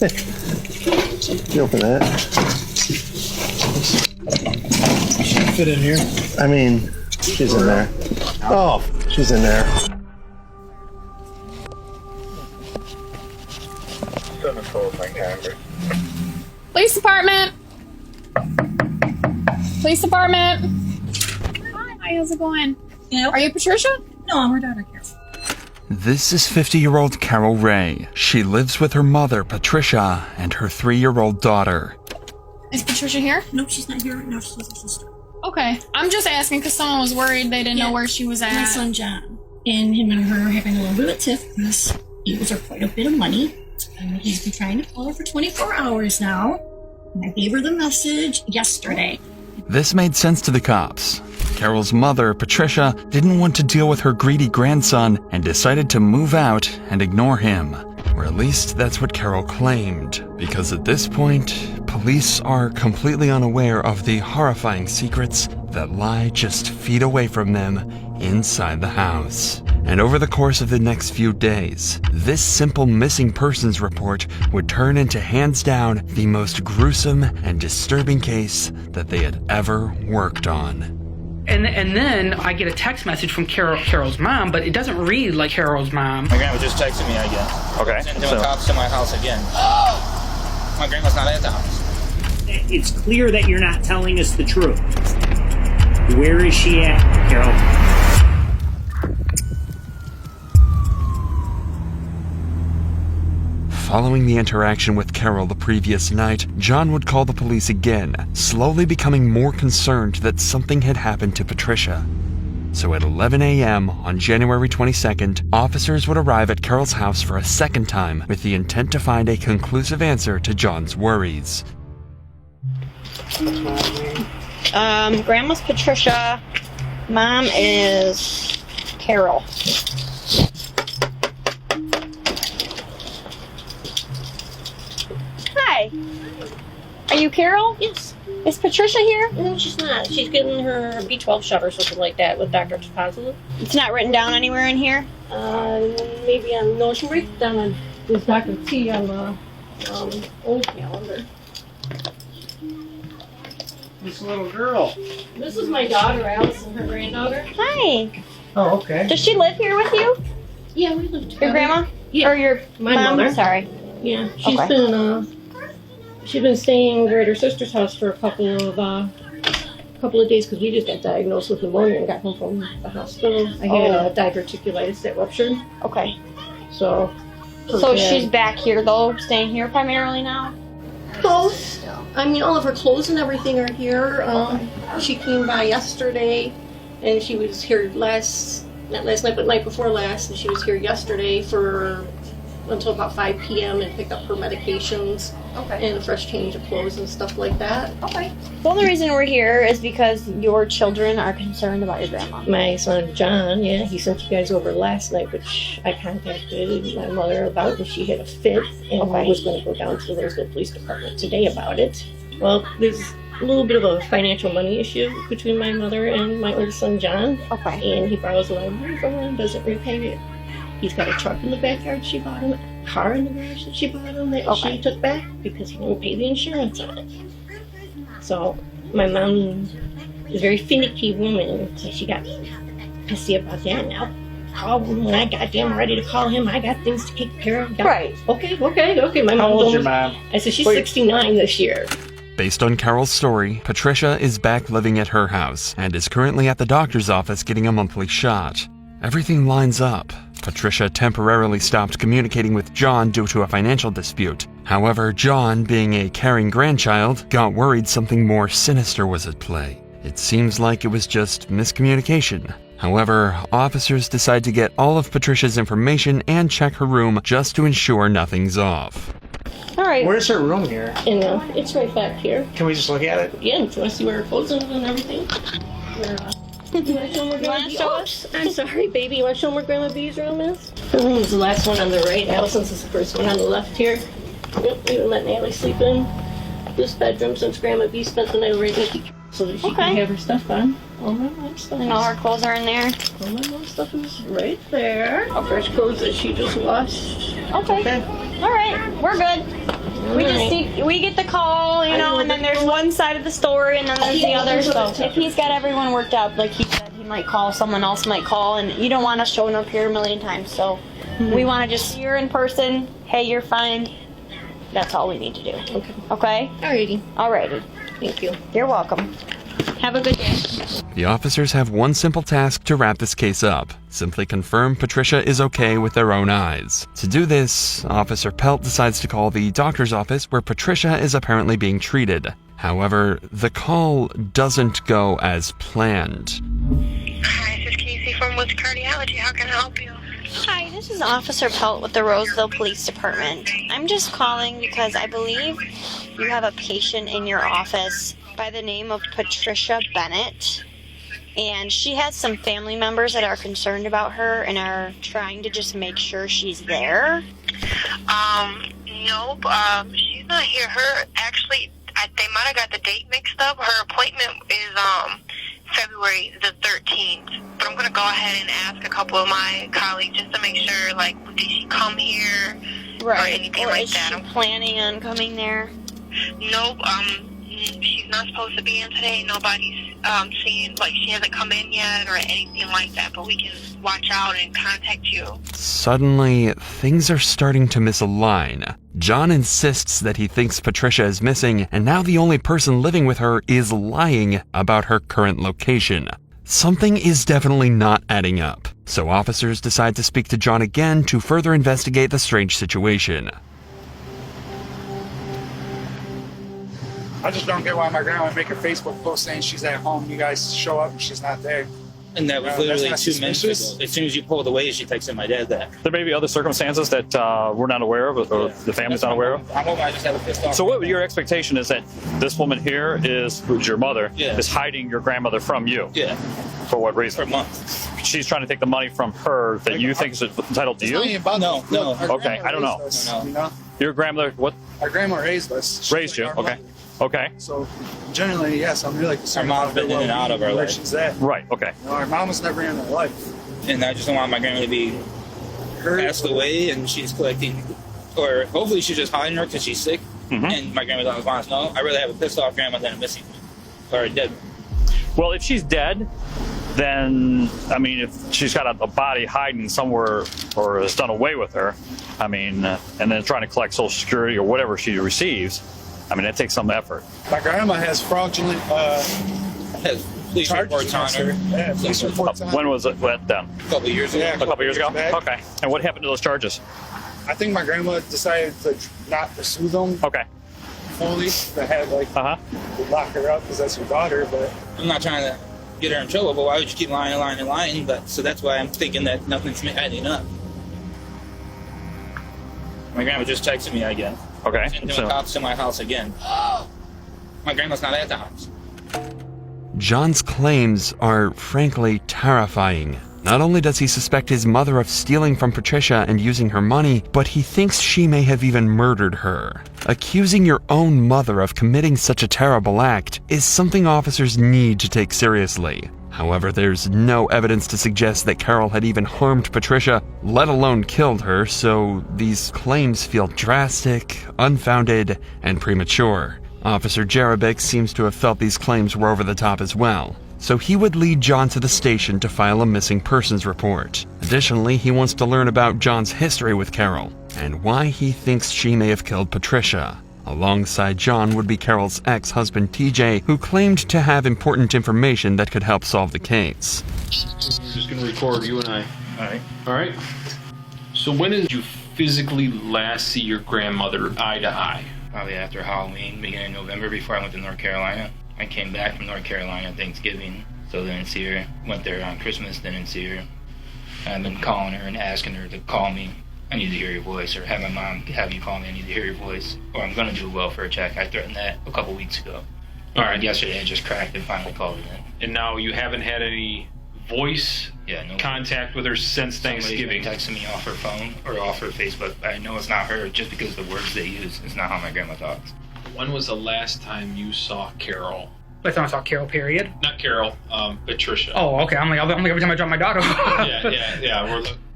You open that. She can fit in here. I mean, she's in there. Oh, she's in there. Police department. Police department. Hi, how's it going? Yeah. Are you Patricia? No, I'm her daughter, Carol. This is 50-year-old Carol Ray. She lives with her mother, Patricia, and her 3-year-old daughter. Is Patricia here? No, she's not here right now. She's with her sister. Okay. I'm just asking because someone was worried they didn't know where she was at. My son, John. And him and her are having a little bit of a tiff because he owes her quite a bit of money. And he's been trying to call her for 24 hours now. And I gave her the message yesterday. This made sense to the cops. Carol's mother, Patricia, didn't want to deal with her greedy grandson and decided to move out and ignore him. Or at least that's what Carol claimed, because at this point, police are completely unaware of the horrifying secrets that lie just feet away from them inside the house. And over the course of the next few days, this simple missing persons report would turn into hands down the most gruesome and disturbing case that they had ever worked on. And then I get a text message from Carol's mom, but it doesn't read like Carol's mom. My grandma just texted me again. Okay. Sending the cops to my house again. My grandma's not at the house. It's clear that you're not telling us the truth. Where is she at, Carol? Following the interaction with Carol the previous night, John would call the police again, slowly becoming more concerned that something had happened to Patricia. So at 11 a.m. on January 22nd, officers would arrive at Carol's house for a second time with the intent to find a conclusive answer to John's worries. Grandma's Patricia. Mom is Carol. Hi. Are you Carol? Yes. Is Patricia here? No, she's not. She's getting her B12 shot or something like that with Dr. Positive. It's not written down anywhere in here? Maybe on, no, she writes down on with Dr. T on the old calendar. This little girl. This is my daughter, Allison, her granddaughter. Hi. Oh, okay. Does she live here with you? Yeah, we live together. Your grandma? Yeah. Or your My mom? mother. Sorry. Yeah, she's been staying at her sister's house for a couple of days because we just got diagnosed with pneumonia and got home from the hospital. I had diverticulitis that ruptured. Okay. So she's back here though, staying here primarily now? Both. I mean, all of her clothes and everything are here. She came by yesterday, and she was here not last night, but night before last, and she was here yesterday until about 5 p.m. and picked up her medications and a fresh change of clothes and stuff like that. Okay. The only reason we're here is because your children are concerned about your grandma. My son, John, he sent you guys over last night, which I contacted my mother about, and she had a fit, and I was going to go down to the Roseville Police Department today about it. Well, there's a little bit of a financial money issue between my mother and my oldest son, John. Okay. And he borrows a lot of money from her and doesn't repay it. He's got a truck in the backyard she bought him, a car in the garage that she bought him that she took back because he didn't pay the insurance on it. So my mom is a very finicky woman, so she got pissy about that. Now call him when I goddamn ready to call him. I got things to take care of. Right. Okay. My mom. How old's your mom? I said she's 69 this year. Based on Carol's story, Patricia is back living at her house and is currently at the doctor's office getting a monthly shot. Everything lines up. Patricia temporarily stopped communicating with John due to a financial dispute. However, John, being a caring grandchild, got worried something more sinister was at play. It seems like it was just miscommunication. However, officers decide to get all of Patricia's information and check her room just to ensure nothing's off. All right. Where's her room here? And it's right back here. Can we just look at it? Yeah, do you want to see where her clothes are and everything? You want to show us? I'm sorry, baby. You want to show them where Grandma B's room is? Her room is the last one on the right. Allison's is the first one on the left here. Yep, we would let Natalie sleep in this bedroom since Grandma B spent the night right with you, so that she can have her stuff on. All my mom's stuff. And all her clothes are in there? All my mom's stuff is right there. Fresh clothes that she just washed. Okay. All right, we're good. We get the call, you know, and then there's one side of the story, and then there's the other. So if he's got everyone worked out, like he said, he might call, someone else might call, and you don't want us showing up here a million times. So we want to just see her in person. Hey, you're fine. That's all we need to do. Okay? Alrighty. Alrighty. Thank you. You're welcome. Have a good day. The officers have one simple task to wrap this case up. Simply confirm Patricia is okay with their own eyes. To do this, Officer Pelt decides to call the doctor's office where Patricia is apparently being treated. However, the call doesn't go as planned. Hi, this is Casey from Woods Cardiology. How can I help you? Hi, this is Officer Pelt with the Roseville Police Department. I'm just calling because I believe you have a patient in your office by the name of Patricia Bennett. And she has some family members that are concerned about her and are trying to just make sure she's there. Nope. She's not here. They might have got the date mixed up. Her appointment is, February the 13th. But I'm going to go ahead and ask a couple of my colleagues just to make sure, like, did she come here? Right. Or anything like that. Is she planning on coming there? Nope. She's not supposed to be in today. Nobody's seeing, like, she hasn't come in yet or anything like that, but we can watch out and contact you. Suddenly, things are starting to misalign. John insists that he thinks Patricia is missing, and now the only person living with her is lying about her current location. Something is definitely not adding up, so officers decide to speak to John again to further investigate the strange situation. I just don't get why my grandma would make a Facebook post saying she's at home. You guys show up and she's not there. And that was literally 2 minutes ago. As soon as you pulled away, she texted my dad that. There may be other circumstances that we're not aware of, or the family's not aware of. I'm hoping I just have a pissed off. So what your expectation is that this woman here who's your mother, Yeah. is hiding your grandmother from you? Yeah. For what reason? For months. She's trying to take the money from her that you think is entitled to you? No. Okay, I don't know. You know? Your grandmother, what? Our grandma raised us. Raised you, okay. Okay. So, generally, yes, I'm really concerned. Our mom's been in and out of our where life. she's at. Right, okay. You know, our mom was never in our life. And I just don't want my grandma to be passed away and she's collecting, or hopefully she's just hiding her because she's sick. Mm-hmm. And my grandma doesn't want to know. I'd rather have a pissed off grandma than a missing or a dead. Well, if she's dead, then, I mean, if she's got a body hiding somewhere or is done away with her, I mean, and then trying to collect Social Security or whatever she receives, I mean, that takes some effort. My grandma has fraudulent Has police reports on her. Yeah, police reports on her. When was it then? A couple of years ago. Yeah, A couple years ago? back. Okay. And what happened to those charges? I think my grandma decided to not pursue them Okay. fully. They had, like, Uh-huh. lock her up because that's her daughter, but... I'm not trying to get her in trouble, but why would you keep lying? But so that's why I'm thinking that nothing's adding up. My grandma just texted me again. Okay. Sending So, cops to my house again. My grandma's not at the house. John's claims are frankly terrifying. Not only does he suspect his mother of stealing from Patricia and using her money, but he thinks she may have even murdered her. Accusing your own mother of committing such a terrible act is something officers need to take seriously. However, there's no evidence to suggest that Carol had even harmed Patricia, let alone killed her, so these claims feel drastic, unfounded, and premature. Officer Jerebick seems to have felt these claims were over the top as well, so he would lead John to the station to file a missing persons report. Additionally, he wants to learn about John's history with Carol, and why he thinks she may have killed Patricia. Alongside John would be Carol's ex-husband TJ, who claimed to have important information that could help solve the case. We're just gonna record you and I. All right. So when did you physically last see your grandmother eye to eye? Probably after Halloween, beginning of November, before I went to North Carolina. I came back from North Carolina Thanksgiving, so didn't see her. Went there on Christmas, didn't see her. I've been calling her and asking her to call me. I need to hear your voice, or have my mom have you call me, I need to hear your voice, or I'm going to do a welfare check. I threatened that a couple weeks ago. All right. Yesterday I just cracked and finally called it in. And now you haven't had any voice contact with her since Thanksgiving? Somebody's been texting me off her phone or off her Facebook. I know it's not her just because the words they use. It's not how my grandma talks. When was the last time you saw Carol? Last time I saw Carol, period. Not Carol, Patricia. Oh, okay. I'm like every time I drop my daughter. Yeah.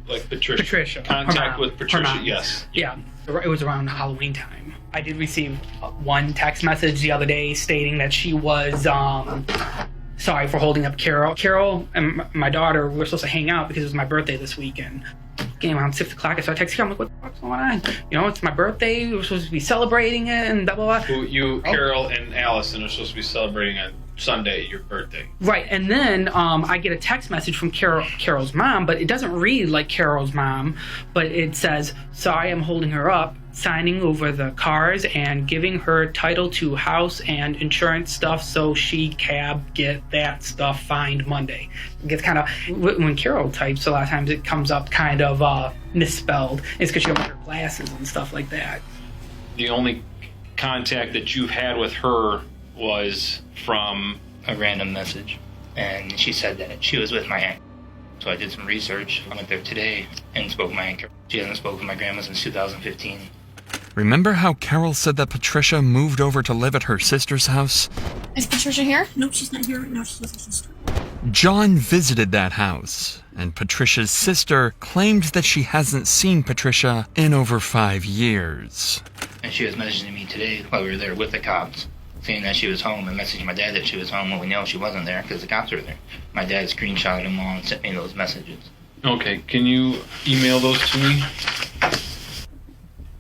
Like Patricia. Patricia. Contact Her with mom. Patricia, Her mom. yes. Yeah, it was around Halloween time. I did receive one text message the other day stating that she was sorry for holding up Carol. Carol and my daughter were supposed to hang out because it was my birthday this weekend. Getting around 6 o'clock, I started texting her. I'm like, what the fuck's going on? You know, it's my birthday. We were supposed to be celebrating it and blah, blah, blah. You, Carol, and Allison are supposed to be celebrating on Sunday, your birthday. Right, and then I get a text message from Carol's mom, but it doesn't read like Carol's mom, but it says, sorry, I'm holding her up, signing over the cars and giving her title to house and insurance stuff so she get that stuff fined Monday. It gets kind of, when Carol types, a lot of times it comes up kind of misspelled. It's because she doesn't wear glasses and stuff like that. The only contact that you've had with her was from a random message, and she said that she was with my aunt. So I did some research. I went there today and spoke with my aunt. She hasn't spoken with my grandma since 2015. Remember how Carol said that Patricia moved over to live at her sister's house? Is Patricia here? No, she's not here right now. She's with her sister. John visited that house, and Patricia's sister claimed that she hasn't seen Patricia in over 5 years. And she was messaging me today while we were there with the cops, saying that she was home, and messaging my dad that she was home when we know she wasn't there because the cops were there. My dad screenshotted them all and sent me those messages. Okay, can you email those to me?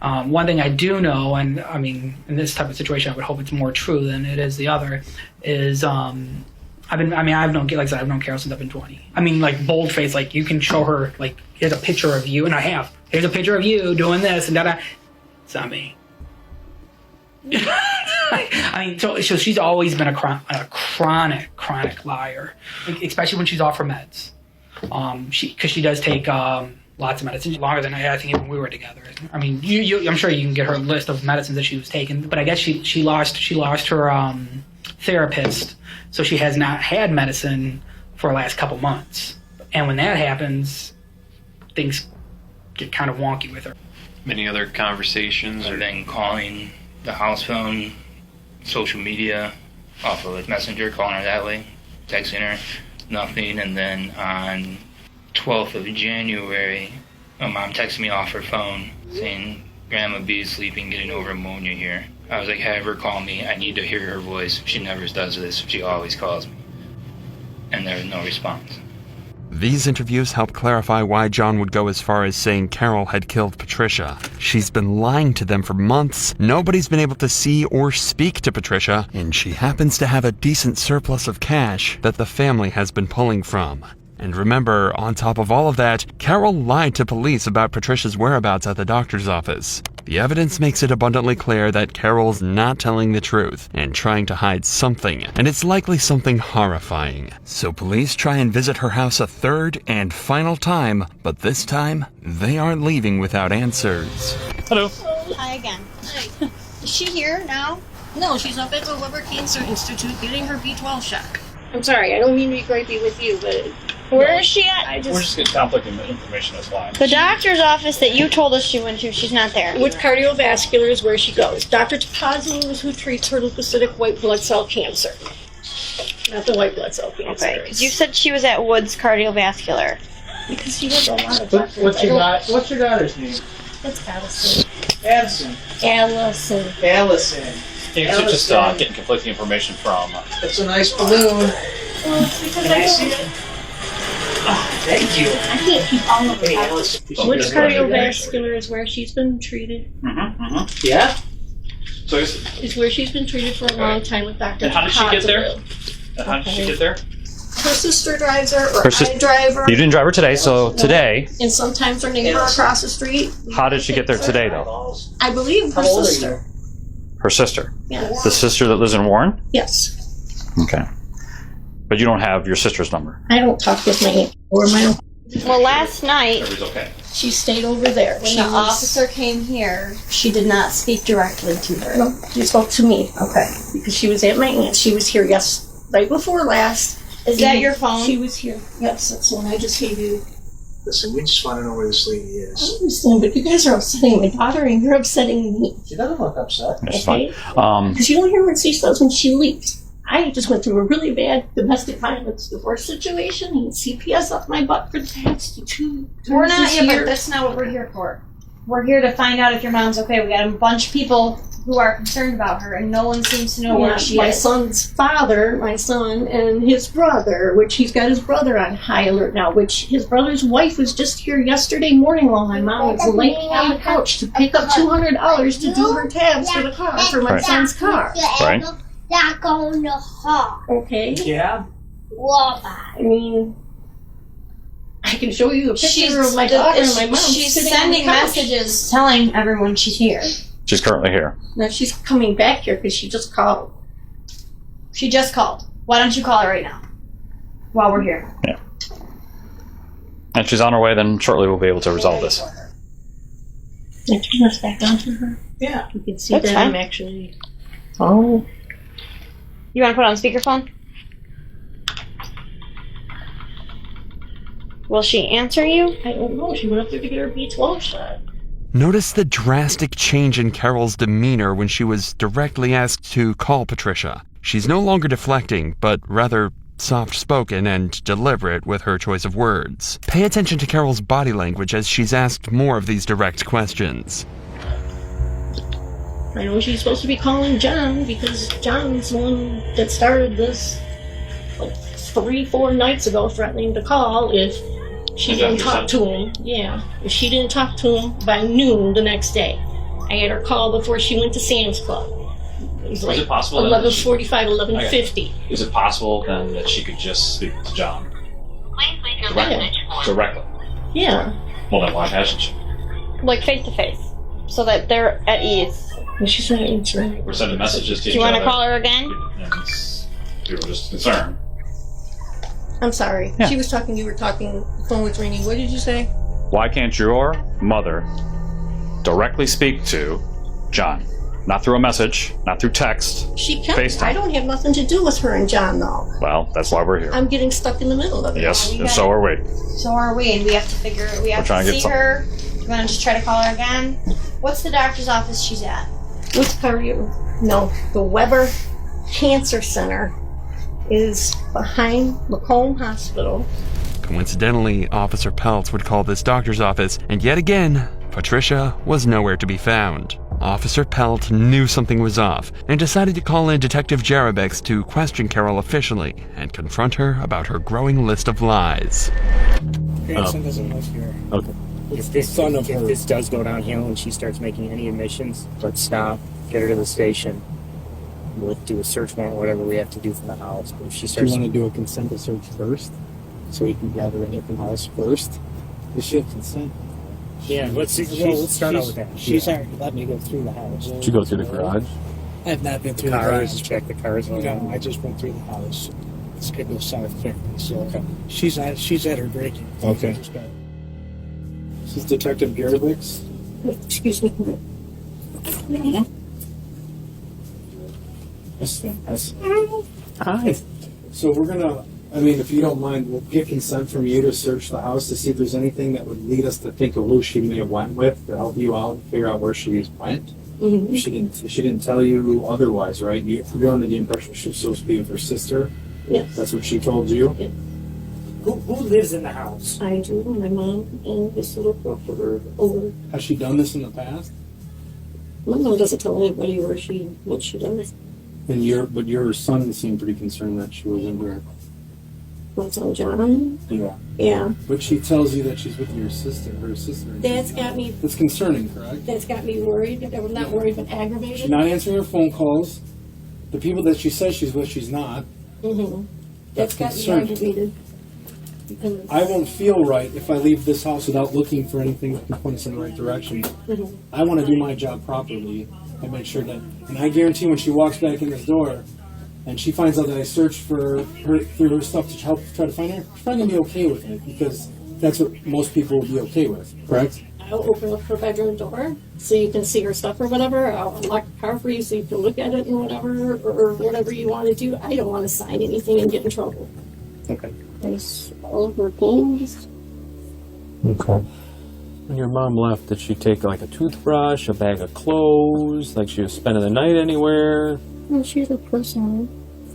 One thing I do know, and I mean, in this type of situation, I would hope it's more true than it is the other, is I've known Carol since I've been 20. I mean, like boldface, like you can show her, like, here's a picture of you, and I have. Here's a picture of you doing this, and da-da. It's not me. I mean, so she's always been a chronic liar, especially when she's off her meds. Because she does take lots of medicine, longer than I think even we were together. I mean, I'm sure you can get her list of medicines that she was taking, but I guess she lost her therapist, so she has not had medicine for the last couple months. And when that happens, things get kind of wonky with her. Any other conversations? Other than calling the house phone, social media, off of like Messenger, calling her that way, texting her, nothing. And then on 12th of January, my mom texted me off her phone saying, Grandma B is sleeping, getting over pneumonia here. I was like, have her call me. I need to hear her voice. She never does this. She always calls me. And there was no response. These interviews help clarify why John would go as far as saying Carol had killed Patricia. She's been lying to them for months, nobody's been able to see or speak to Patricia, and she happens to have a decent surplus of cash that the family has been pulling from. And remember, on top of all of that, Carol lied to police about Patricia's whereabouts at the doctor's office. The evidence makes it abundantly clear that Carol's not telling the truth and trying to hide something, and it's likely something horrifying. So police try and visit her house a third and final time, but this time, they aren't leaving without answers. Hello. Hi again. Hi. Is she here now? No, she's up at the Liver Cancer Institute getting her B12 shot. I'm sorry, I don't mean to be gripey with you, but Where is she at? We're just getting conflicting information, that's fine. The doctor's office that you told us she went to, she's not there. with cardiovascular is where she goes. Dr. Tapazzi is who treats her leukocytic white blood cell cancer. Not the white blood cell cancer. Okay, 'cause you said she was at Woods Cardiovascular. Because she has a lot of doctors. What's your daughter's name? That's Allison. Addison. Allison. Allison. It's just getting conflicting information from... That's a nice balloon. Well, it's because Can I see it? Oh, thank you. I can't keep all of Hey, it. Allison. Woods Cardiovascular is where she's been treated. Yeah? So Is where she's been treated for a long time with Dr. And how did she get there? Tapazzi. How did she get there? Her sister drives her, or I drive her. You didn't drive her today, so today... And sometimes her neighbor across the street. How did she get there today, though? I believe her How old are sister. Her sister? Yes. The sister that lives in Warren? Yes. Okay. But you don't have your sister's number? I don't talk with my aunt or my uncle. Well, last night, Everybody's okay. She stayed over there. when the officer came here, she did not speak directly to her. No, she spoke to me. Okay. Because she was at my aunt. She was here, right before last. Is that your phone? She was here. Yes, that's the one I just gave you. Listen, we just want to know where this lady I is. understand, but you guys are upsetting my daughter and you're upsetting me. She doesn't look upset. That's Okay. fine. Because you don't hear what she says when she leaves. I just went through a really bad domestic violence divorce situation and CPS up my butt for the past 2 We're not this here, year. but that's not what we're here for. We're here to find out if your mom's okay. We got a bunch of people who are concerned about her, and no one seems to know where she my is. son's father, my son, and his brother, which he's got his brother on high alert now, which his brother's wife was just here yesterday morning while my mom was laying on the couch to pick up $200 to do her tabs for the car, for my son's car. Right. Okay? Yeah. I mean, I can show you a picture of my daughter and my mom. She's sitting on the sending couch. messages telling everyone she's here. She's currently here. Now she's coming back here because she just called. She just called. Why don't you call her right now? While we're here. Yeah. And she's on her way, then shortly we'll be able to resolve this. I turn this back on to her. Yeah. You can see That's that fine. I'm actually. Oh. You want to put it on speakerphone? Will she answer you? I don't know. She went up there to get her B12 shot. Notice the drastic change in Carol's demeanor when she was directly asked to call Patricia. She's no longer deflecting, but rather soft-spoken and deliberate with her choice of words. Pay attention to Carol's body language as she's asked more of these direct questions. I know she's supposed to be calling John because John's the one that started this like 3-4 nights ago, threatening to call if she didn't talk to him. Yeah, if she didn't talk to him by noon the next day. I had her call before she went to Sam's Club. It was like it possible then that 11:45, 11:50. Is it possible then that she could just speak to John Yeah. directly? Yeah. Well, then why hasn't she? Like face to face, so that they're at ease. She's not answering. We're sending messages to Do each you want other. to call her again? And we were just concerned. I'm sorry. Yeah. She was talking, you were talking, the phone was ringing. What did you say? Why can't your mother directly speak to John? Not through a message, not through text. She can. FaceTime. I don't have nothing to do with her and John, though. Well, that's why we're here. I'm getting stuck in the middle of it. Yes, we and got so it. are we. So are we, and we have to figure. We have trying to to get see some- her. You want to just try to call her again? What's the doctor's office she's at? Which car are you? No, the Weber Cancer Center is behind Macomb Hospital. Coincidentally, Officer Peltz would call this doctor's office, and yet again, Patricia was nowhere to be found. Officer Pelt knew something was off and decided to call in Detective Jarabeks to question Carol officially and confront her about her growing list of lies. Grandson doesn't live here. Okay. If this does go downhill and she starts making any admissions, let's stop, get her to the station. We'll do a search warrant, whatever we have to do for the house. But if she Do starts, you want to do a consent to search first? So we can gather it at the house first? Does she have consent? yeah, let's start out with that. She's already let me go through the house. Did you go through the garage? I have not been through the Cars, garage. check the cars. No, I just went through the house. It goes south quickly. So she's at her breaking. Okay. This is Detective Garabix. Excuse me. Hi. So we're gonna, if you don't mind, we'll get consent from you to search the house to see if there's anything that would lead us to think of who she may have went with to help you out and figure out where she went. Mm-hmm. She didn't tell you otherwise, right? You're under the impression she was supposed to be with her sister. Yes. That's what she told you. Yeah. Who lives in the house? I do. My mom and this little girl for her over. Has she done this in the past? My mom doesn't tell anybody what she does. And your son seemed pretty concerned that she was in there. My son John. Yeah. Yeah. But she tells you that she's with her sister. That's got me. That's concerning, correct? That's got me worried. I'm not worried, but aggravated. She's not answering her phone calls. The people that she says she's with, she's not. Mm-hmm. That's got me concerning. aggravated. Because I won't feel right if I leave this house without looking for anything that can point us in the right direction. Mhm. I want to do my job properly and make sure that. And I guarantee when she walks back in this door, and she finds out that I searched for her through her stuff to help try to find her, she's not gonna be okay with it because that's what most people would be okay with, correct? I'll open up her bedroom door so you can see her stuff or whatever. I'll unlock the car for you so you can look at it and whatever, or whatever you want to do. I don't want to sign anything and get in trouble. Okay. There's all of her things. Okay. When your mom left, did she take like a toothbrush, a bag of clothes, like she was spending the night anywhere? Well, she's a personal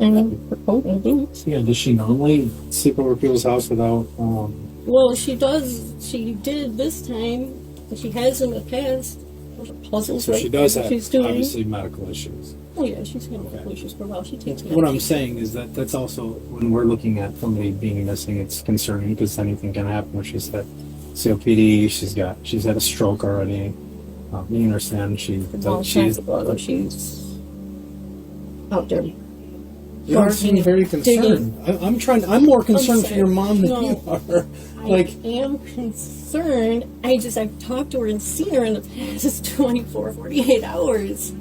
and her coat and boots. Yeah, does she normally sleep over people's house without, Well, she does. She did this time. And she has in the past. Those are puzzles, so right? she does have, She's doing. obviously, medical issues. Oh yeah, she's had medical issues for a while. She takes. What I'm saying is that that's also, when we're looking at somebody being missing, it's concerning because anything can happen when she's had COPD, she's had a stroke already. You understand, she's out there. You don't seem very concerned. I'm more concerned for your mom than you are. I am concerned. I've talked to her and seen her in the past 24, 48 hours.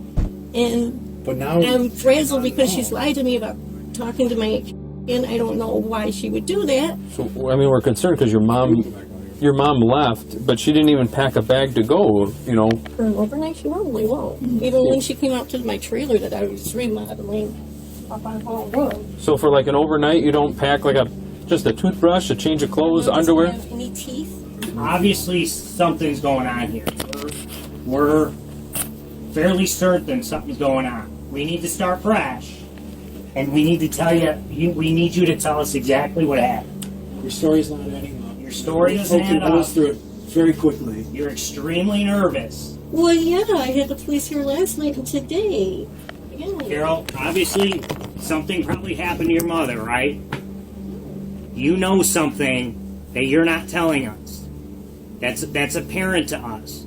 But now I'm frazzled because she's lied to me about talking to my, and I don't know why she would do that. So, I mean, we're concerned because your mom left, but she didn't even pack a bag to go, you know. For an overnight, she probably won't. Even when she came out to my trailer that I was remodeling up on Hall Road. So for like an overnight, you don't pack like just a toothbrush, a change of clothes, underwear? Doesn't have any teeth. Obviously, something's going on here. We're fairly certain something's going on. We need to start fresh, and we need to tell we need you to tell us exactly what happened. your story's not adding up. Your story doesn't add up. Goes through it very quickly. You're extremely nervous. Well, yeah, I had the police here last night and today. Yeah. Carol, obviously, something probably happened to your mother, right? You know something that you're not telling us. That's apparent to us.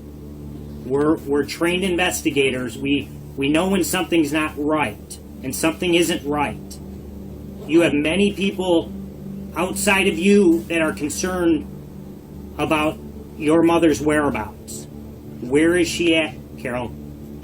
We're trained investigators. We know when something's not right and something isn't right. You have many people outside of you that are concerned about your mother's whereabouts. Where is she at, Carol?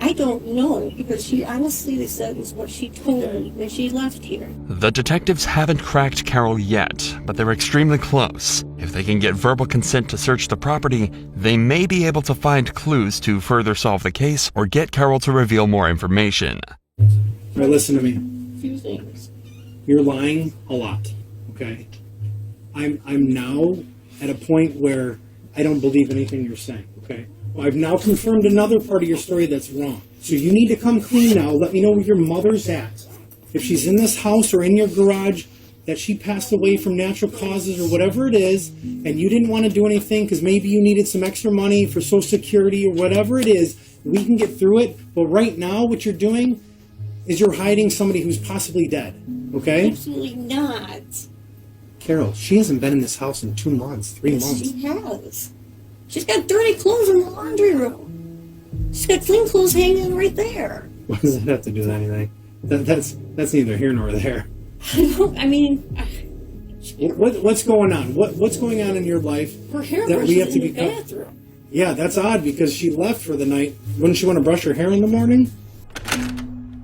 I don't know, because she honestly said is what she told me when she left here. The detectives haven't cracked Carol yet, but they're extremely close. If they can get verbal consent to search the property, they may be able to find clues to further solve the case or get Carol to reveal more information. All right, listen to me. A few things. You're lying a lot, okay? I'm now at a point where I don't believe anything you're saying, okay? Well, I've now confirmed another part of your story that's wrong. So you need to come clean now. Let me know where your mother's at. If she's in this house or in your garage, that she passed away from natural causes or whatever it is, and you didn't want to do anything because maybe you needed some extra money for Social Security or whatever it is, we can get through it. But right now, what you're doing is you're hiding somebody who's possibly dead, okay? Absolutely not. Carol, she hasn't been in this house in 2 months, 3 Yes, months. she has. She's got dirty clothes in the laundry room. She's got clean clothes hanging right there. What does that have to do with anything? That's neither here nor there. I mean, What's going on? What's going on in your life her hair that brush we is have to in the be? bathroom. Yeah, that's odd because she left for the night. Wouldn't she want to brush her hair in the morning?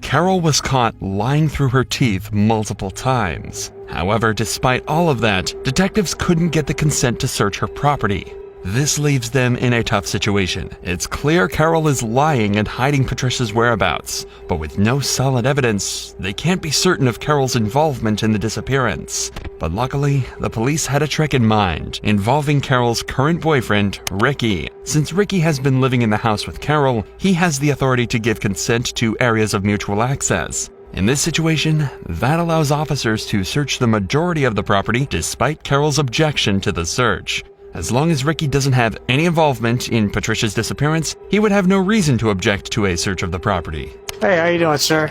Carol was caught lying through her teeth multiple times. However, despite all of that, detectives couldn't get the consent to search her property. This leaves them in a tough situation. It's clear Carol is lying and hiding Patricia's whereabouts, but with no solid evidence, they can't be certain of Carol's involvement in the disappearance. But luckily, the police had a trick in mind, involving Carol's current boyfriend, Ricky. Since Ricky has been living in the house with Carol, he has the authority to give consent to areas of mutual access. In this situation, that allows officers to search the majority of the property despite Carol's objection to the search. As long as Ricky doesn't have any involvement in Patricia's disappearance, he would have no reason to object to a search of the property. Hey, how you doing, sir?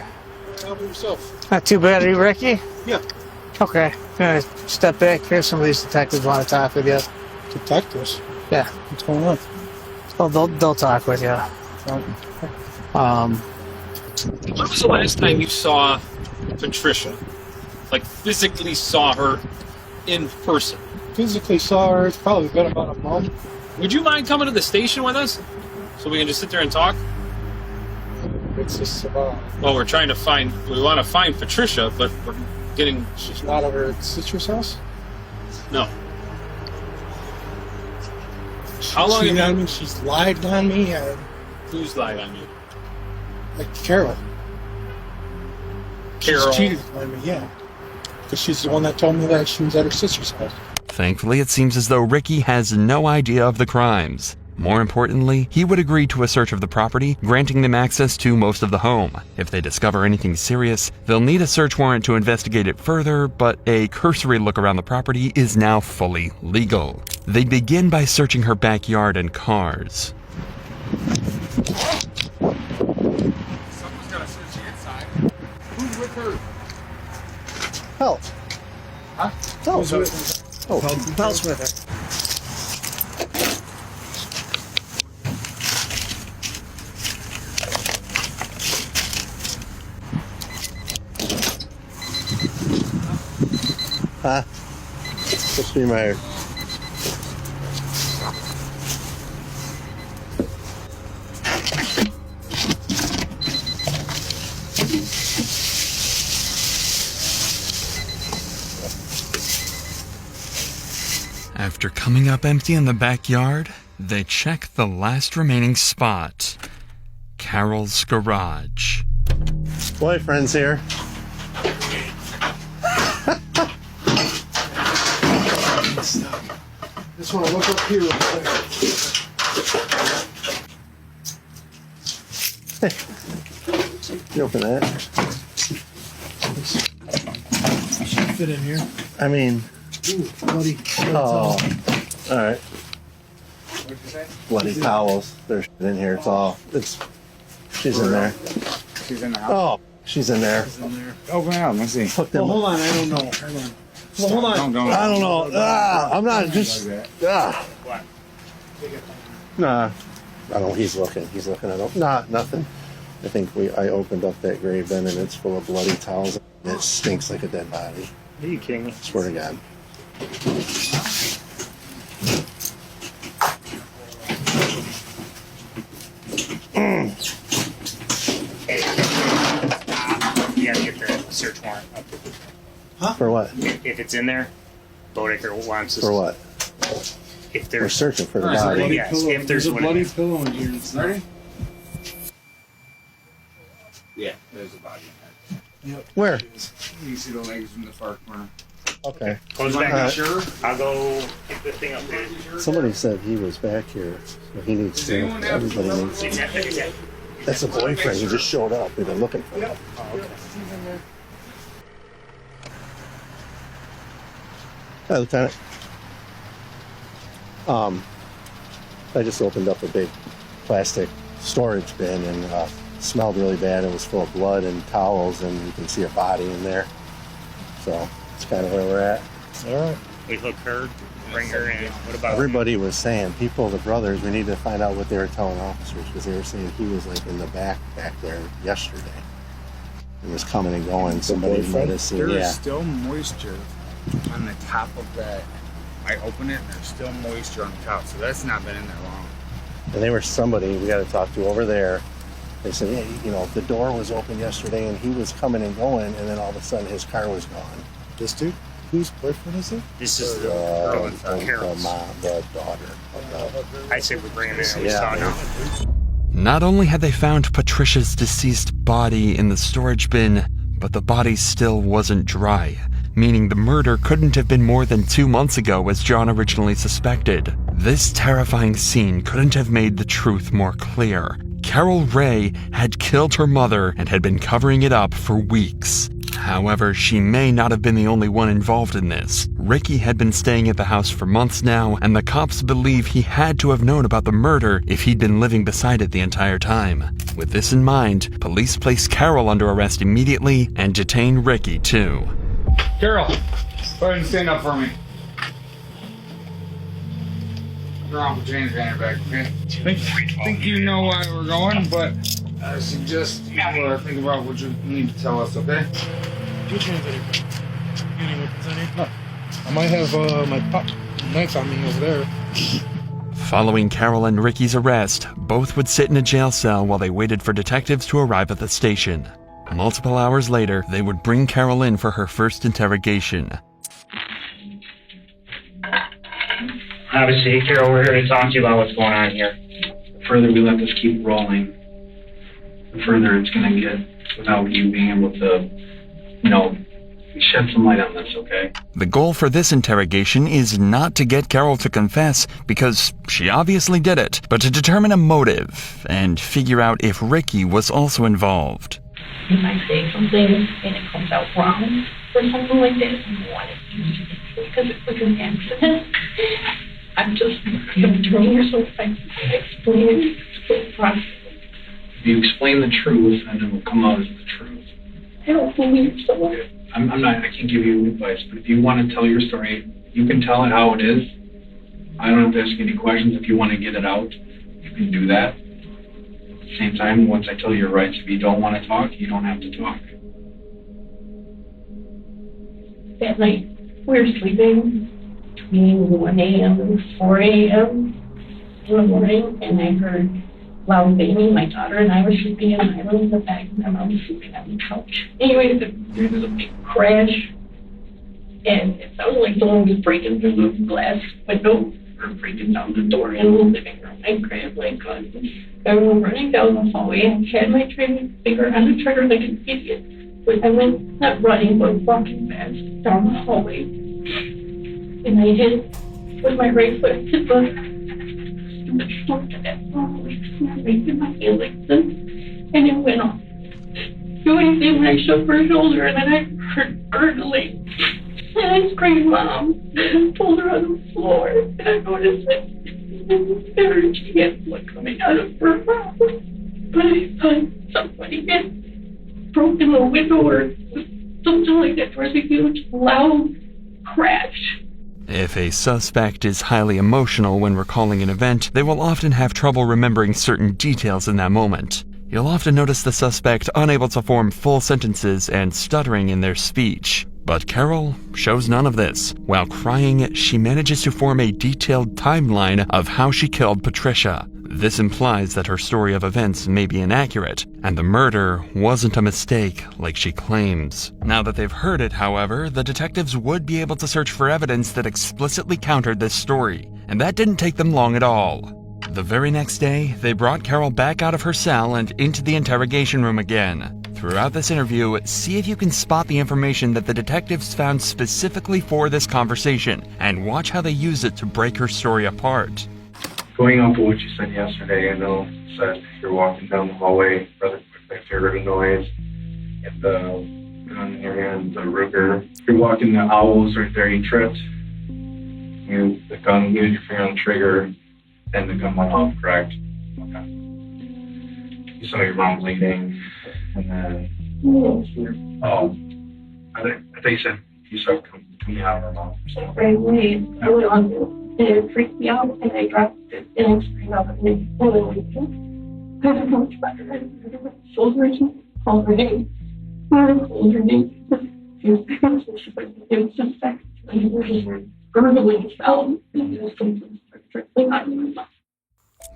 How about yourself? Not too bad. Are you Ricky? Yeah. Okay. Gonna step back here. Some of these detectives want to talk with you. Detectives? Yeah. What's going on? Oh, they'll talk with you. When was the last time you saw Patricia? Like, physically saw her in person? Physically saw her. It's probably been about a month. Would you mind coming to the station with us? So we can just sit there and talk? It's just about... Well, we want to find Patricia, but we're getting... She's not over at sister's house? No. How long have you... She's lied on me. Who's lied on you? Like Carol. Carol? She's cheated on me, yeah. Because she's the one that told me that she was at her sister's house. Thankfully, it seems as though Ricky has no idea of the crimes. More importantly, he would agree to a search of the property, granting them access to most of the home. If they discover anything serious, they'll need a search warrant to investigate it further, but a cursory look around the property is now fully legal. They begin by searching her backyard and cars. Someone's gotta search the inside. Who's with her? Help. Huh? Help's with her. Oh, Help's with her. Huh? Supposed to be my... After coming up empty in the backyard, they check the last remaining spot, Carol's garage. Boyfriend's here. Just want to look up here real quick. You open that? Should fit in here. I mean... Ooh, bloody. Oh. Alright. What'd you say? Bloody towels. There's in here. It's all... She's in there. She's in the house. Oh, she's in there. Open it up. Let's see. Hook them Well, hold up. on. I don't know. Hold on. Well, hold on. Don't. I don't know. I'm not just... What? Nah. I don't. He's looking. He's looking. I don't. Nah, nothing. I think I opened up that grave bin and it's full of bloody towels. And it stinks like a dead body. Are you kidding me? Swear to God. You gotta get the search warrant up. Huh? For what? If it's in there, Bodecker wants us. For what? If We're there's searching for the There's a body. bloody Yes, pillow. if there's a one bloody in there. pillow in here. Ready? Yeah, there's a body in there. Yep. Where? You see the legs from the far corner. Okay. Close back Uh, up. Sure. I'll go get the thing up there. Somebody said he was back here, so he needs to. Everybody needs to. Exactly. That's a boyfriend who just showed up. We've been looking for him. Oh, okay. Hi, Lieutenant. I just opened up a big plastic storage bin and smelled really bad. It was full of blood and towels, and you can see a body in there. So it's kind of where we're at. All right. We hook her, bring her in. What about Everybody was saying, people, the brothers, we need to find out what they were telling officers, because they were saying he was like in the back there yesterday. He was coming and going. Somebody might have seen. There Yeah. is still moisture on the top of that. I opened it and there's still moisture on the top, so that's not been in there long. And they were somebody we got to talk to over there. They said, yeah, you know, the door was open yesterday and he was coming and going, and then all of a sudden his car was gone. This dude? Whose boyfriend is it? This is the girl in Carol's. The daughter. I say we bring him in. We Yeah. saw now. Not only had they found Patricia's deceased body in the storage bin, but the body still wasn't dry, meaning the murder couldn't have been more than 2 months ago as John originally suspected. This terrifying scene couldn't have made the truth more clear. Carol Ray had killed her mother and had been covering it up for weeks. However, she may not have been the only one involved in this. Ricky had been staying at the house for months now, and the cops believe he had to have known about the murder if he'd been living beside it the entire time. With this in mind, police place Carol under arrest immediately and detain Ricky too. Carol, go ahead and stand up for me. Put on James Vanner back, okay? Think you know why we're going, but I suggest you think about what you need to tell us, okay? You translated. Any weapons on here? No. I might have my knife on me over there. Following Carol and Ricky's arrest, both would sit in a jail cell while they waited for detectives to arrive at the station. Multiple hours later, they would bring Carol in for her first interrogation. Obviously, Carol, we're here to talk to you about what's going on here. The further we let this keep rolling, the further it's going to get without you being able to, shed some light on this, okay? The goal for this interrogation is not to get Carol to confess, because she obviously did it, but to determine a motive and figure out if Ricky was also involved. If I say something and it comes out wrong or something like that, I don't want it to be because it was an accident. I'm doing it so if I explain it, it's process. If you explain the truth, then it will come out as the truth. I don't believe so. I can't give you advice, but if you want to tell your story, you can tell it how it is. I don't have to ask any questions. If you want to get it out, you can do that. At the same time, once I tell you your rights, if you don't want to talk, you don't have to talk. That night, we were sleeping between 1 a.m. and 4 a.m. in the morning, and I heard loud banging. My daughter and I were sleeping in my room in the back, and my mom was sleeping on the couch. Anyway, there was a big crash, and it sounded like someone was breaking through the glass window or breaking down the door in the living room. I grabbed my gun. I went running down the hallway and had my finger on the trigger like an idiot. But I went not running, but walking fast down the hallway. And I hit with my right foot, hit the stupid at that hallway, making my hand like this, and it went off. Doing thing when I shook her shoulder, and then I heard gurgling. And I screamed, "Mom!" and pulled her on the floor. And I noticed that she had blood coming out of her mouth. But I thought somebody had broken the window or something like that. There was a huge, loud crash. If a suspect is highly emotional when recalling an event, they will often have trouble remembering certain details in that moment. You'll often notice the suspect unable to form full sentences and stuttering in their speech. But Carol shows none of this. While crying, she manages to form a detailed timeline of how she killed Patricia. This implies that her story of events may be inaccurate, and the murder wasn't a mistake like she claims. Now that they've heard it, however, the detectives would be able to search for evidence that explicitly countered this story, and that didn't take them long at all. The very next day, they brought Carol back out of her cell and into the interrogation room again. Throughout this interview, see if you can spot the information that the detectives found specifically for this conversation, and watch how they use it to break her story apart. Going off of what you said yesterday, I know you said you're walking down the hallway, rather quickly I heard a noise, and the gun in your hand, the Ruger. You're walking the owls right there, you tripped, you used your finger on the trigger, and the gun went off, correct? Okay. You saw your mom bleeding, and then, I thought you said you saw it coming out of her mouth. Right away, I went on and it freaked me out, and I dropped it, and I screamed out, and I pulled it. I don't know much better. I went shoulders, called her name. I called her name. She was like, it was just seconds, and it was just gurgling sound, and it was something trickling out of my mouth.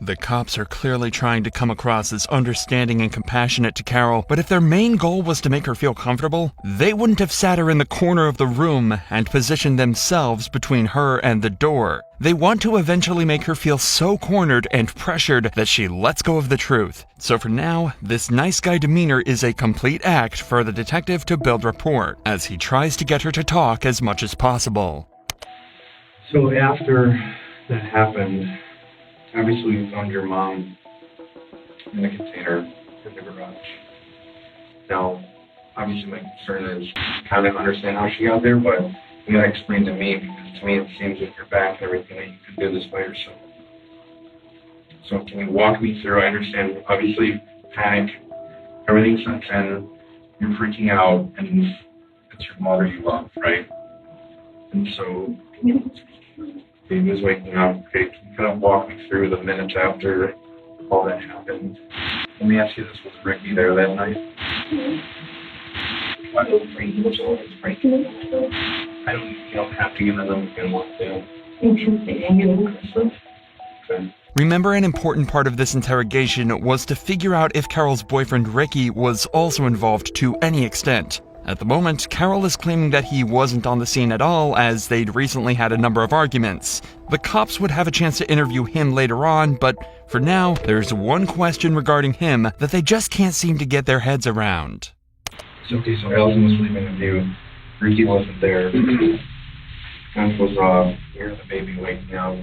The cops are clearly trying to come across as understanding and compassionate to Carol, but if their main goal was to make her feel comfortable, they wouldn't have sat her in the corner of the room and positioned themselves between her and the door. They want to eventually make her feel so cornered and pressured that she lets go of the truth. So for now, this nice guy demeanor is a complete act for the detective to build rapport, as he tries to get her to talk as much as possible. So after that happened, obviously we found your mom in a container in the garage. Now, obviously my concern is kind of understand how she got there, but you gotta explain to me, because to me it seems with your back and everything that you could do this by yourself. So can you walk me through? I understand, obviously, panic, everything sets in, you're freaking out, and it's your mother you love, right? And so baby was waking up. Okay, can you kind of walk me through the minutes after all that happened? Let me ask you this, was Ricky there that night? You don't have to give them if you don't want to. Okay. Remember, an important part of this interrogation was to figure out if Carol's boyfriend Ricky was also involved to any extent. At the moment, Carol is claiming that he wasn't on the scene at all, as they'd recently had a number of arguments. The cops would have a chance to interview him later on, but for now, there's one question regarding him that they just can't seem to get their heads around. So, okay, so Allison was sleeping with you. Ricky wasn't there. Kind was near the baby waking up.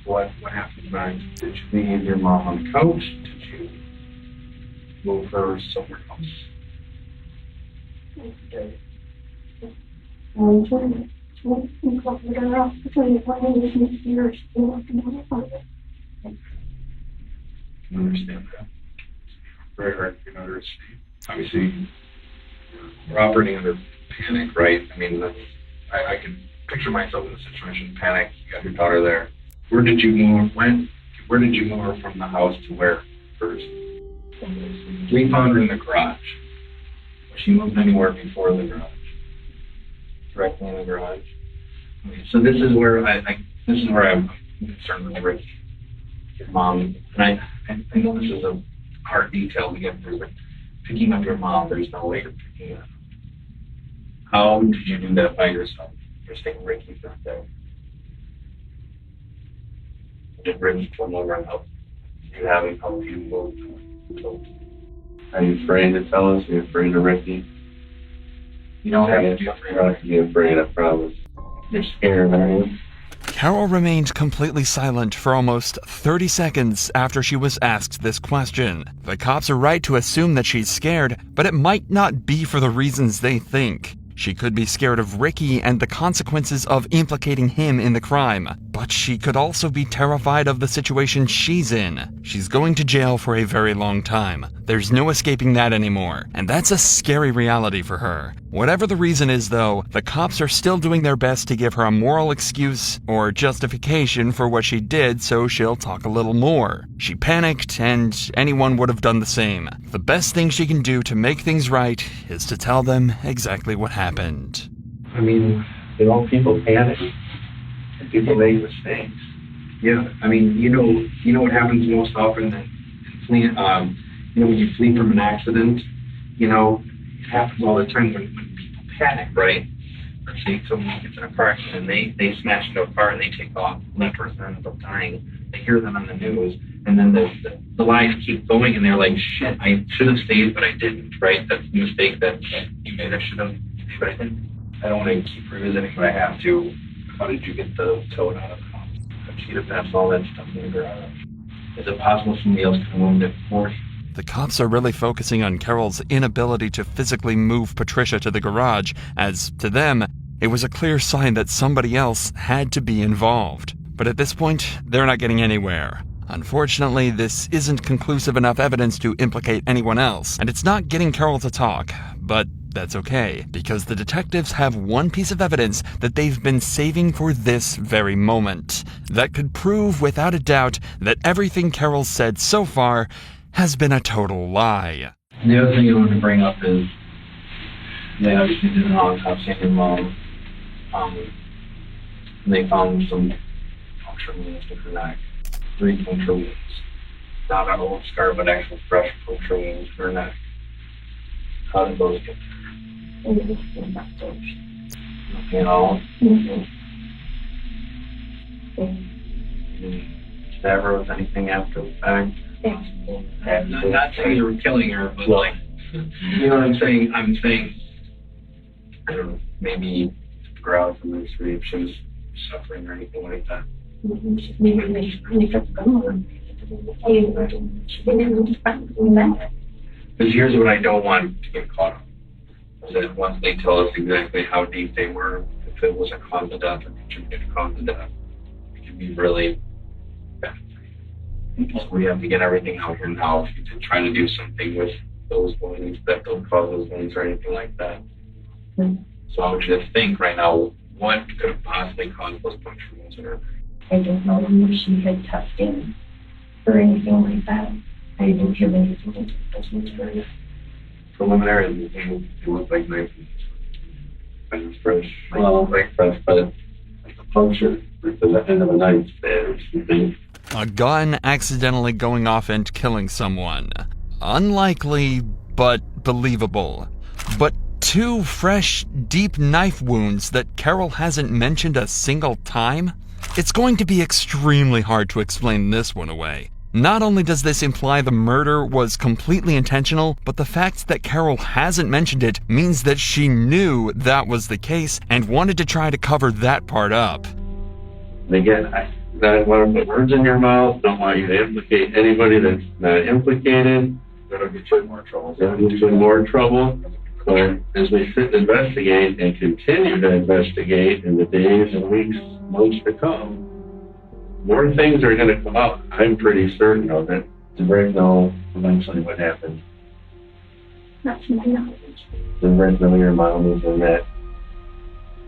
What happened next? Did you leave your mom on the couch? Did you move her somewhere else? I understand that. Very hard to understand. Obviously, we're operating under panic, right? I mean, I can picture myself in a situation, panic. You got your daughter there. Where did you move? Where did you move her from the house to where first? We found her in the garage. Was she moved anywhere before the garage? Directly in the garage. Okay, so this is where I'm concerned with Ricky, your mom, and I know this is a hard detail to get through, but picking up your mom, there's no way you're picking up. How did you do that by yourself? You're saying Ricky's not there. Did Ricky come over and help? Do you have him help you move? Are you afraid to tell us? Are you afraid of Ricky? You don't have to be afraid. You don't have to be afraid, I promise. You're scared, aren't you? Carol remained completely silent for almost 30 seconds after she was asked this question. The cops are right to assume that she's scared, but it might not be for the reasons they think. She could be scared of Ricky and the consequences of implicating him in the crime, but she could also be terrified of the situation she's in. She's going to jail for a very long time. There's no escaping that anymore, and that's a scary reality for her. Whatever the reason is, though, the cops are still doing their best to give her a moral excuse or justification for what she did, so she'll talk a little more. She panicked, and anyone would have done the same. The best thing she can do to make things right is to tell them exactly what happened. I mean, people panic. And people make mistakes. Yeah, I mean, you know what happens most often than fleeing, when you flee from an accident, it happens all the time when people panic, right? Let's say someone gets in a car accident, they smash into a car and they take off, and that person ends up dying. They hear them on the news, and then the lies keep going, and they're like, shit, I should have stayed, but I didn't, right? That's the mistake that you made. I should have stayed, but I didn't. I don't want to keep revisiting, but I have to. How did you get the toad out of the house? The cheetah passed all that stuff in the garage. Is it possible somebody else could have moved it for you? The cops are really focusing on Carol's inability to physically move Patricia to the garage, as, to them, it was a clear sign that somebody else had to be involved. But at this point, they're not getting anywhere. Unfortunately, this isn't conclusive enough evidence to implicate anyone else, and it's not getting Carol to talk, but that's okay, because the detectives have one piece of evidence that they've been saving for this very moment, that could prove without a doubt that everything Carol said so far has been a total lie. The other thing I want to bring up is they obviously did an autopsy on your mom. They found some puncture wounds in her neck, 3 puncture wounds. Not an old scar, but actual fresh puncture wounds in her neck. How did those get there? Nothing at all? Never was anything after the fact? I'm not saying you were killing her, but you know what I'm saying? I'm saying, I don't know, maybe figure out from the street if she was suffering or anything like that. Because here's what I don't want to get caught up. Is that once they tell us exactly how deep they were, if it was a cause of death or contributed to cause of death, it could be really bad. So we have to get everything out here now if you did try to do something with those wounds that don't cause those wounds or anything like that. So I want you to think right now, what could have possibly caused those puncture wounds in her? I don't know if she had testing or anything like that. I didn't hear anything like those wounds for her. Preliminary, it looked like knife wounds. Kind of fresh. Well, like fresh, but like a puncture with the end of a knife there or something. A gun accidentally going off and killing someone. Unlikely, but believable. But 2 fresh, deep knife wounds that Carol hasn't mentioned a single time? It's going to be extremely hard to explain this one away. Not only does this imply the murder was completely intentional, but the fact that Carol hasn't mentioned it means that she knew that was the case and wanted to try to cover that part up. And again, I don't want to put words in your mouth, don't want you to implicate anybody that's not implicated. That'll get you in more trouble. That'll get you in more trouble. But as we sit and investigate and continue to investigate in the days and weeks, months to come, more things are going to come out. I'm pretty certain of it. To Rick know eventually what happened. Not to my knowledge. To Rick know your mom was in that.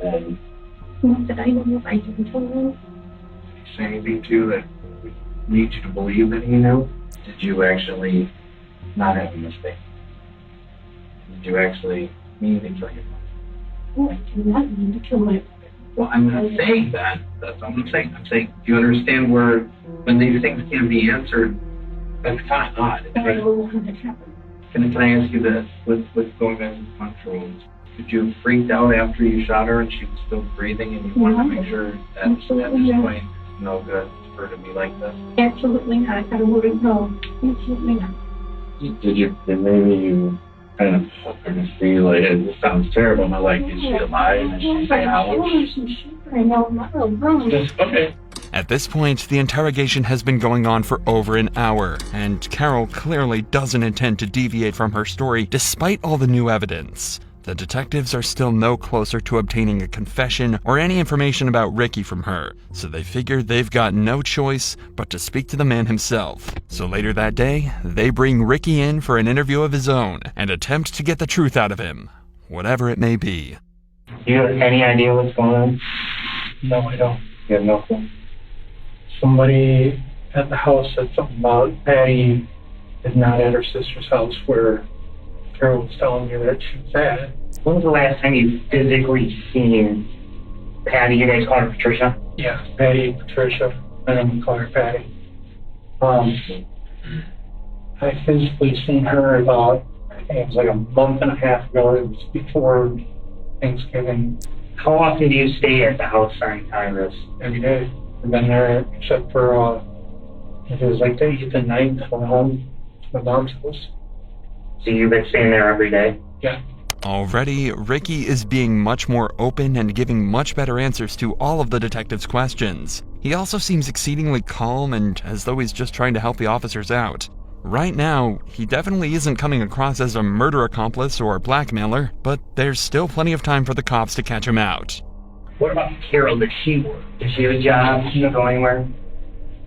And Not that I know of. I didn't tell him. say anything too that leads you to believe that he knew? Did you actually not have a mistake? Did you actually mean to kill your mom? Oh, I did not mean to kill my brother. Well, I'm not saying that. That's what I'm saying. I'm saying, do you understand where, when these things can be answered, that's kind of odd. I don't know how that happened. Can I ask you this? With going back to the punch wounds, did you freak out after you shot her and she was still breathing and you wanted to make sure that at this point it's no good for her to be like this? Absolutely not. I got a word no. Absolutely not. Did maybe you kind of hook her to see, like, it just sounds terrible, but like, is she alive? Is she saying out? I know, not wrong. Okay. At this point, the interrogation has been going on for over an hour, and Carol clearly doesn't intend to deviate from her story despite all the new evidence. The detectives are still no closer to obtaining a confession or any information about Ricky from her, so they figure they've got no choice but to speak to the man himself. So later that day, they bring Ricky in for an interview of his own and attempt to get the truth out of him, whatever it may be. Do you have any idea what's going on? No, I don't. You have no clue. Somebody at the house said something about Patty is not at her sister's house where Carol was telling me that she was at. When was the last time you physically seen Patty? You guys call her Patricia? Yeah, Patty, Patricia, and I'm call her Patty. I physically seen her about, I think it was like a month and a half ago. It was before Thanksgiving. How often do you stay at the house during time this? Every day. I've been there except for, it was like the 8th and 9th when home to my mom's house. So you've been staying there every day? Yeah. Already, Ricky is being much more open and giving much better answers to all of the detectives' questions. He also seems exceedingly calm and as though he's just trying to help the officers out. Right now, he definitely isn't coming across as a murder accomplice or blackmailer, but there's still plenty of time for the cops to catch him out. What about Carol? Does she work? Does she have a job? Does she go anywhere?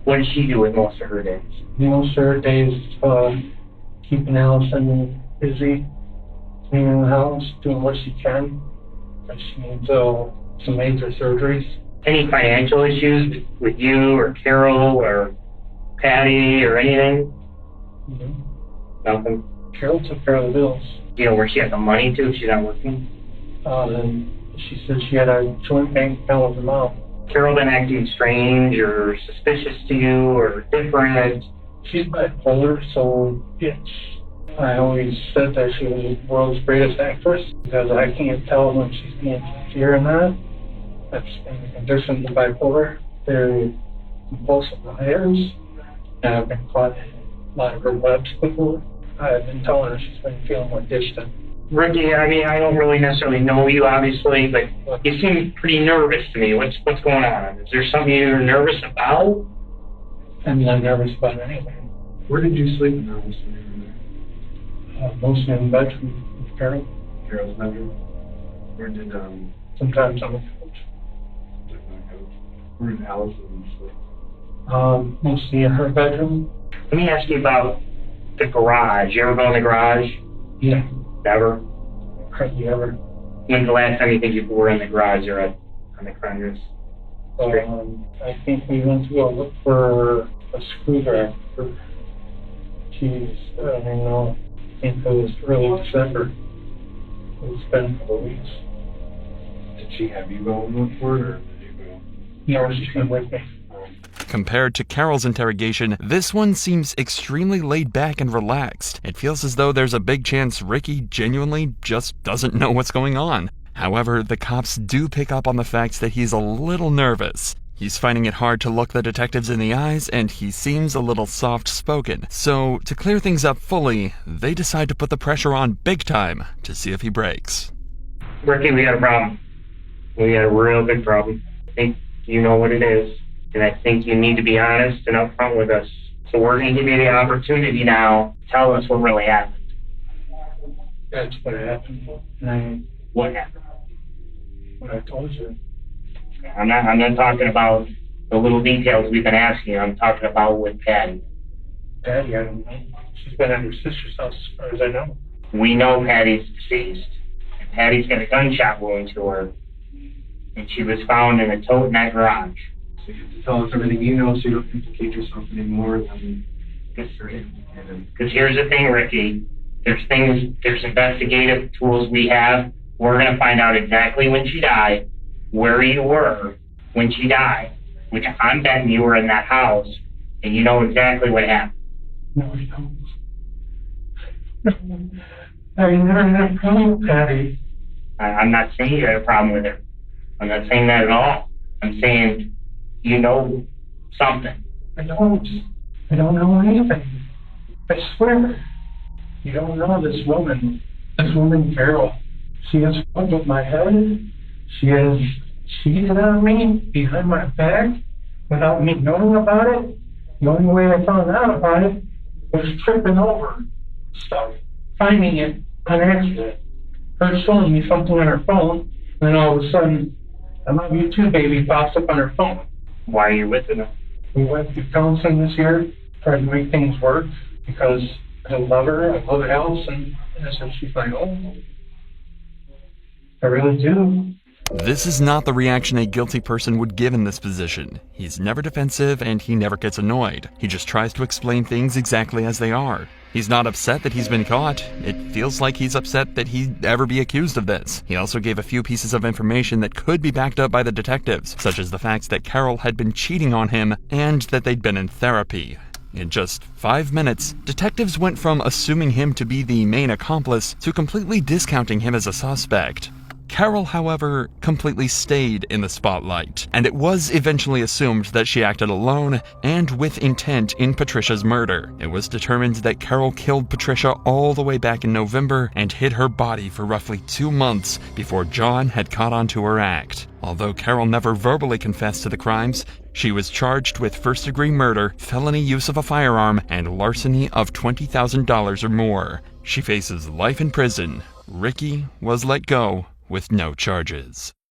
What does she do with most of her days? Most of her days, keeping Allison busy, cleaning the house, doing what she can. She needs some major surgeries. Any financial issues with you or Carol or Patty or anything? Mm-hmm. Nothing? Carol took care of the bills. Do you know where she has the money to if she's not working? She said she had a joint bank account with her mom. Carol been acting strange or suspicious to you or different? She's bipolar, so yes. I always said that she was the world's greatest actress because I can't tell when she's being sincere or not. That's in the condition of bipolar. They're compulsive liars, and I've been caught in a lot of her webs before. I've been telling her she's been feeling more distant. Ricky, I mean, I don't really necessarily know you, obviously, but you seem pretty nervous to me. What's going on? Is there something you're nervous about? I'm not nervous about anything. Where did you sleep in the house when you were there? Mostly in the bedroom with Carol. Carol's bedroom? Where did, sometimes on the couch. Where did Allison sleep? Mostly in her bedroom. Let me ask you about the garage. You ever go in the garage? Yeah. Never? Hardly ever. When's the last time you think you were in the garage or on the crime? I think we went to go look for a screwdriver. Geez, I don't even know. I think it was early December. It's been a couple of weeks. Did she have you go and look for it, or did you go? No, she came with me. Compared to Carol's interrogation, this one seems extremely laid back and relaxed. It feels as though there's a big chance Ricky genuinely just doesn't know what's going on. However, the cops do pick up on the fact that he's a little nervous. He's finding it hard to look the detectives in the eyes, and he seems a little soft-spoken. So, to clear things up fully, they decide to put the pressure on big time to see if he breaks. Ricky, we got a problem. We got a real big problem. I think you know what it is, and I think you need to be honest and upfront with us. So we're going to give you the opportunity now to tell us what really happened. That's what happened. What happened? What I told you. I'm not talking about the little details we've been asking you. I'm talking about with Patty. Patty, I don't know. She's been at her sister's house as far as I know. We know Patty's deceased. And Patty's got a gunshot wound to her. And she was found in a tote in that garage. So you have to tell us everything you know so you don't implicate yourself anymore than you're implicated. Because here's the thing, Ricky. There's investigative tools we have. We're going to find out exactly when she died, where you were when she died, which I'm betting you were in that house, and you know exactly what happened. No, I don't. I never had a problem with Patty. I'm not saying you had a problem with her. I'm not saying that at all. I'm saying you know something. I don't know anything. I swear. You don't know this woman, Carol. She has fucked with my head. She has cheated on me behind my back without me knowing about it. The only way I found out about it was tripping over stuff, finding it on accident. Her showing me something on her phone, and then all of a sudden, I love you too, baby, pops up on her phone. Why are you with her? We went through counseling this year, tried to make things work, because I love her, I love Alice, and so she's like, oh, I really do. This is not the reaction a guilty person would give in this position. He's never defensive and he never gets annoyed. He just tries to explain things exactly as they are. He's not upset that he's been caught. It feels like he's upset that he'd ever be accused of this. He also gave a few pieces of information that could be backed up by the detectives, such as the facts that Carol had been cheating on him and that they'd been in therapy. In just 5 minutes, detectives went from assuming him to be the main accomplice to completely discounting him as a suspect. Carol, however, completely stayed in the spotlight, and it was eventually assumed that she acted alone and with intent in Patricia's murder. It was determined that Carol killed Patricia all the way back in November and hid her body for roughly 2 months before John had caught on to her act. Although Carol never verbally confessed to the crimes, she was charged with first-degree murder, felony use of a firearm, and larceny of $20,000 or more. She faces life in prison. Ricky was let go with no charges.